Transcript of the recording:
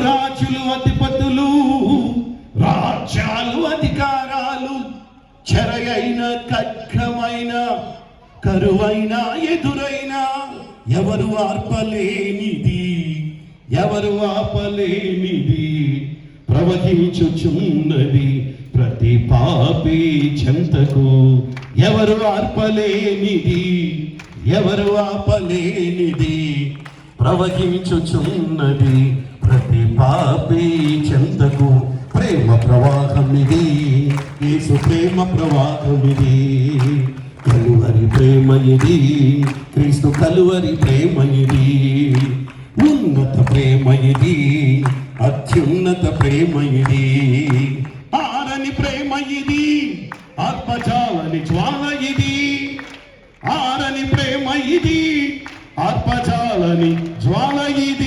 రాజులు అధిపతులు రాజ్యాలు అధికారాలు చెరయైన ఖడ్గమైన కరువైన ఎదురైన ఎవరు ఆపలేనిది ప్రవహించుచున్నది ప్రతి పాపి చెంతకు. ఎవరు ఆపలేనిది ప్రవహించుచున్నది ప్రతి పాపి చెంతకు. ప్రేమ ప్రవాహం ఇది, యేసు ప్రేమ ప్రవాహం ఇది, కలువరి ప్రేమ ఇది, క్రీస్తు కలువరి ప్రేమ ఇది, ఉన్నత ప్రేమ ఇది, అత్యున్నత ప్రేమ ఇది, ఆరని ప్రేమ ఇది, ఆత్మజాలని జ్వాల ఇది, ఆరని ప్రేమ ఇది, ఆత్మజాలని జ్వాల ఇది.